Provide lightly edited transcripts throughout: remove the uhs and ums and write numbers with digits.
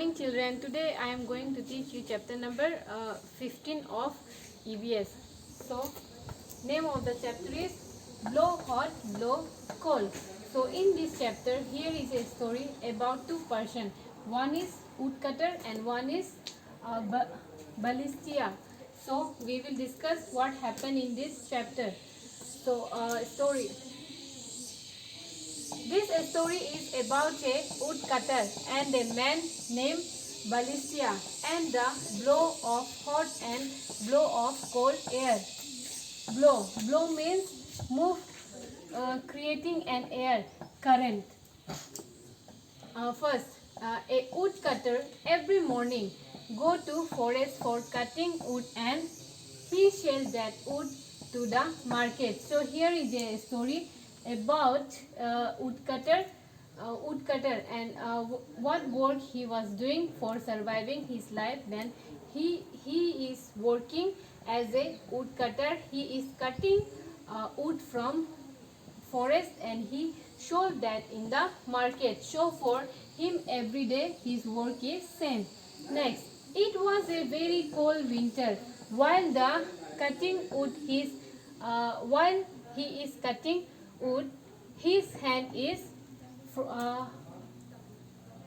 morning children. Today I am going to teach you chapter number 15 of EBS. So name of the chapter is Blow Hot, Blow Cold. So in this chapter here is a story about two persons. One is woodcutter and one is Ballistia. So we will discuss what happened in this chapter. So story. This story is about a woodcutter and a man named Ballistia and the blow of hot and blow of cold air. Blow means move, creating an air current. First, a woodcutter every morning go to forest for cutting wood and he sells that wood to the market. So here is a story about woodcutter and what work he was doing for surviving his life. Then he is working as a woodcutter. He is cutting wood from forest and he sold that in the market. So for him every day his work is same. Next, it was a very cold winter. While the cutting wood his while he is cutting wood, his hand is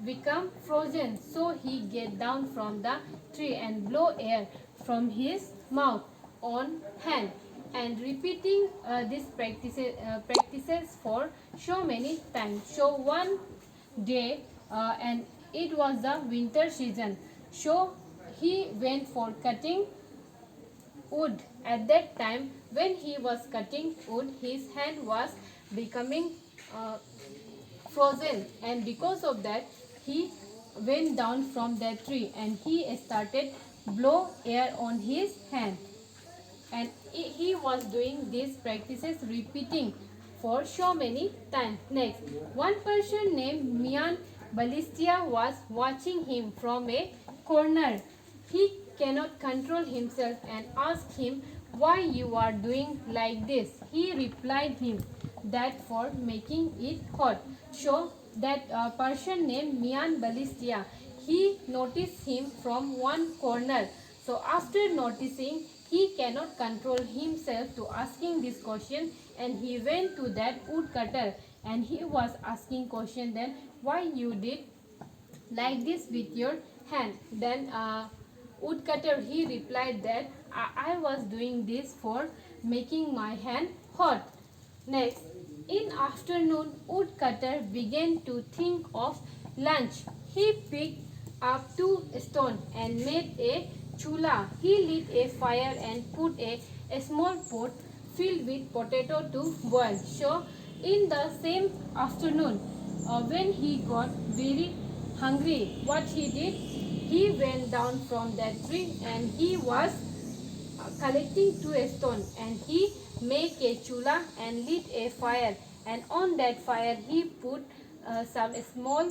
become frozen. So he get down from the tree and blow air from his mouth on hand and repeating these practices for so many times. So one day and it was the winter season. So he went for cutting wood. At that time when he was cutting wood, his hand was becoming frozen and because of that he went down from that tree and he started blow air on his hand and he was doing these practices repeating for so many times. Next, one person named Mian Ballistia was watching him from a corner. He cannot control himself and asked him why you are doing like this. He replied him that for making it hot. So that person named Mian Ballistia, he noticed him from one corner. So after noticing, he cannot control himself to asking this question and he went to that woodcutter and he was asking question then why you did like this with your hand. Then woodcutter he replied that I was doing this for making my hand hot. Next, in afternoon, woodcutter began to think of lunch. He picked up two stones and made a chula. He lit a fire and put a small pot filled with potato to boil. So, in the same afternoon, when he got very hungry, what he did? He went down from that tree and he was collecting two stones and he make a chula and lit a fire and on that fire he put some small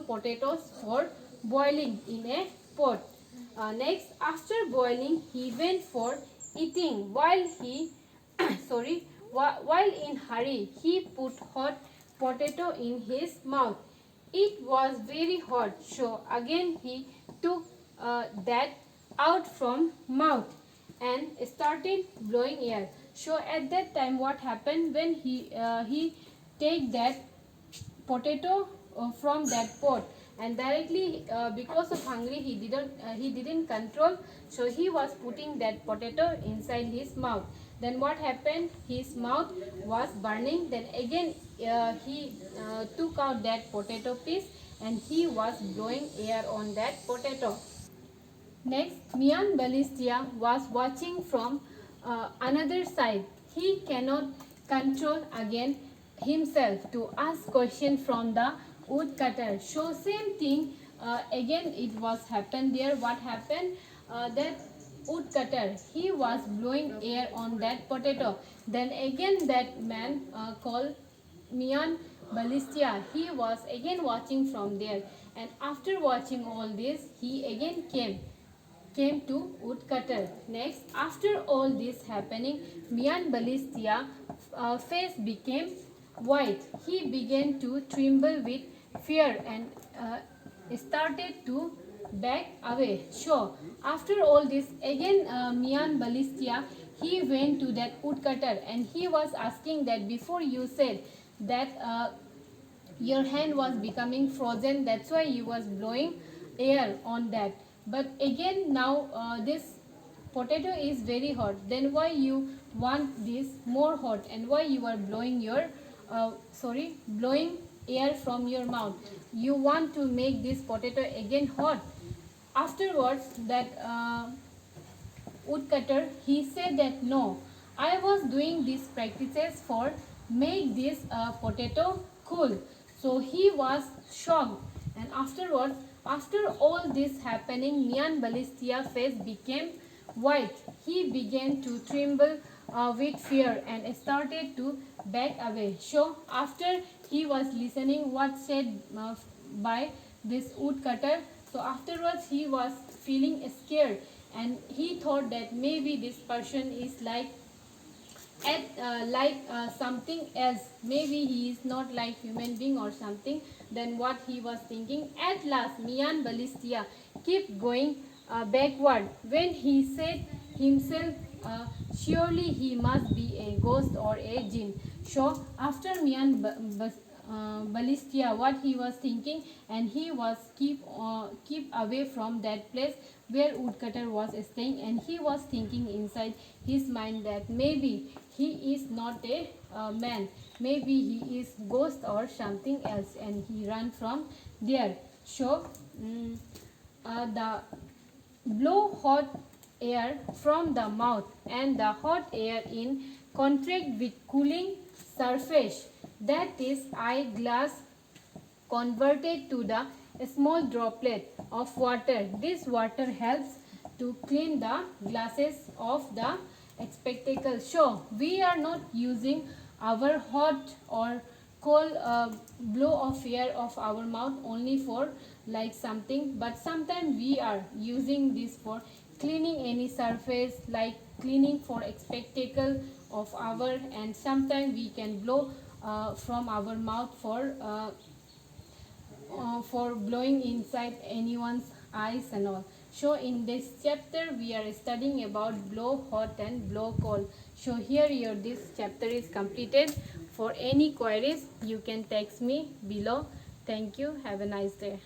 potatoes for boiling in a pot. Next, after boiling, he went for eating. While he while in hurry, he put hot potato in his mouth. It was very hot, so again he took that out from mouth and started blowing air. So at that time what happened when he take that potato from that pot and directly because of hungry he didn't control, so he was putting that potato inside his mouth. Then what happened, his mouth was burning. Then again he took out that potato piece and he was blowing air on that potato. Next, Mian Ballistia was watching from another side. He cannot control again himself to ask question from the woodcutter. So same thing again it was happened there. What happened? That woodcutter he was blowing air on that potato. Then again that man called Mian Ballistia, he was again watching from there and after watching all this he again came to woodcutter. Next, after all this happening, Mian Ballistia face became white. He began to tremble with fear and started to back away. So after all this, again Mian Balistia, he went to that woodcutter and he was asking that before you said that your hand was becoming frozen, that's why you was blowing air on that, but again now this potato is very hot, then why you want this more hot and why you are blowing your blowing air from your mouth, you want to make this potato again hot. Afterwards that woodcutter, he said that no, I was doing these practices for make this potato cool. So he was shocked, and afterwards, after all this happening, Mian Balistia face became white. He began to tremble with fear and started to back away. So after he was listening what said by this woodcutter, so afterwards he was feeling scared, and he thought that maybe this person is something else, maybe he is not like human being or something, then what he was thinking. At last Mian Balistia kept going backward when he said himself, surely he must be a ghost or a jinn. So after Balistia, what he was thinking, and he was keep away from that place where woodcutter was staying, and he was thinking inside his mind that maybe he is not a man, maybe he is ghost or something else, and he ran from there. So the blow hot air from the mouth, and the hot air in contact with cooling surface, that is eyeglass, converted to the small droplet of water. This water helps to clean the glasses of the spectacle. So we are not using our hot or cold blow of air of our mouth only for like something, but sometimes we are using this for cleaning any surface, like cleaning for spectacle of our, and sometimes we can blow from our mouth for blowing inside anyone's eyes and all. So in this chapter we are studying about blow hot and blow cold. So here your this chapter is completed. For any queries you can text me below. Thank you. Have a nice day.